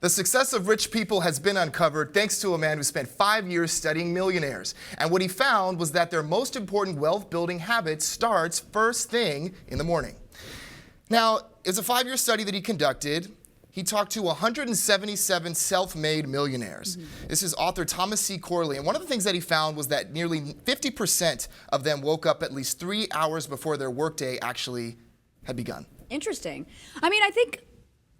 The success of rich people has been uncovered thanks to a man who spent 5 years studying millionaires. And what he found was that their most important wealth-building habit starts first thing in the morning. Now, it's a 5-year study that he conducted. He talked to 177 self-made millionaires. This is author Thomas C. Corley. And one of the things that he found was that nearly 50% of them woke up at least 3 hours before their workday actually had begun. Interesting. I mean,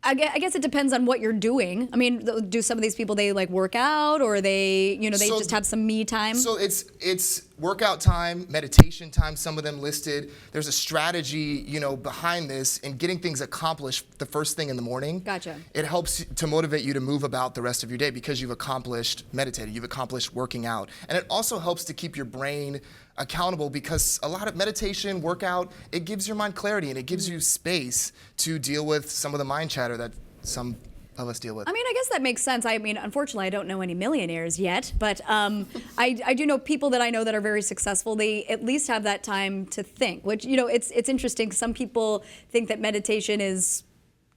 I guess it depends on what you're doing. I mean, do some of these people, they like work out, or they, they just have some me time? So it's workout time, meditation time, some of them listed. There's a strategy, behind this and getting things accomplished the first thing in the morning. Gotcha. It helps to motivate you to move about the rest of your day because you've accomplished meditating, you've accomplished working out. And it also helps to keep your brain accountable because a lot of meditation, workout, it gives your mind clarity and it gives you space to deal with some of the mind chatter that some of us deal with. I mean, I guess that makes sense. I mean, unfortunately, I don't know any millionaires yet, but I do know people that I know that are very successful. They at least have that time to think, which, it's interesting. Some people think that meditation is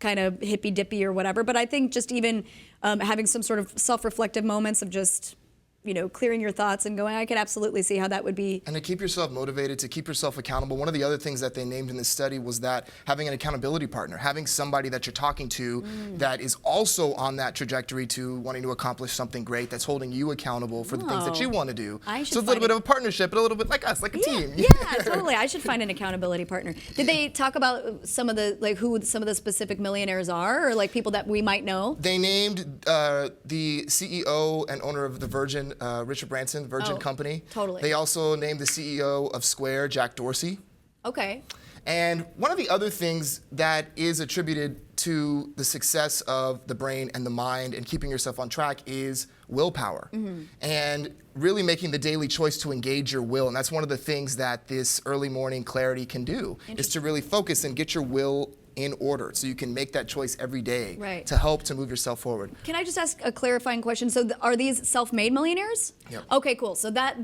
kind of hippy-dippy or whatever, but I think just even having some sort of self-reflective moments of just clearing your thoughts and going, I could absolutely see how that would be. And to keep yourself motivated, to keep yourself accountable. One of the other things that they named in this study was that having an accountability partner, having somebody that you're talking to that is also on that trajectory to wanting to accomplish something great, that's holding you accountable for the things that you want to do. So it's a little bit of a partnership, but a little bit like us, like a team. Yeah, totally. I should find an accountability partner. Did they talk about some of the, who some of the specific millionaires are, or like people that we might know? They named the CEO and owner of the Virgin Richard Branson, Virgin Company. Totally. They also named the CEO of Square, Jack Dorsey. Okay. And one of the other things that is attributed to the success of the brain and the mind and keeping yourself on track is willpower. And really making the daily choice to engage your will. And that's one of the things that this early morning clarity can do, is to really focus and get your will in order so you can make that choice every day to help to move yourself forward. Can I just ask a clarifying question? So are these self-made millionaires? Yep. Okay, cool. So that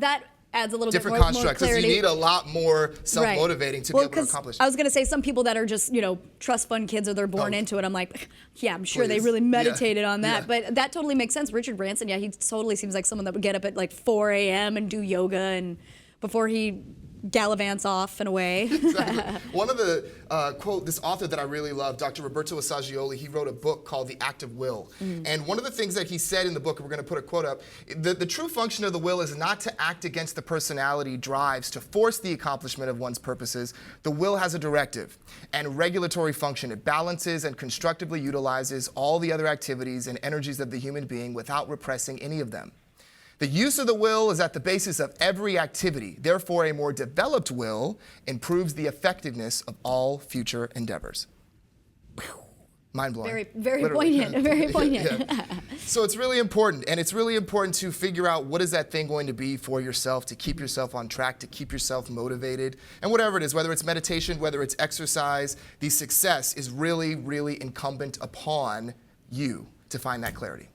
adds a little different bit more constructs, because clarity. you need a lot more self-motivating to be able to accomplish it. I was going to say some people that are just, trust fund kids or they're born into it. I'm like, yeah, I'm sure they really meditated on that. But that totally makes sense. Richard Branson, he totally seems like someone that would get up at like 4 a.m. and do yoga and before he gallivants off and away. Exactly. One of the this author that I really love, Dr. Roberto Assagioli, he wrote a book called The Act of Will. And one of the things that he said in the book, and we're going to put a quote up, the true function of the will is not to act against the personality drives to force the accomplishment of one's purposes. The will has a directive and regulatory function. It balances and constructively utilizes all the other activities and energies of the human being without repressing any of them. The use of the will is at the basis of every activity. Therefore, a more developed will improves the effectiveness of all future endeavors. Mind-blowing. Very, very poignant. Very poignant. So it's really important, and it's really important to figure out what is that thing going to be for yourself, to keep yourself on track, to keep yourself motivated, and whatever it is, whether it's meditation, whether it's exercise, the success is really, really incumbent upon you to find that clarity.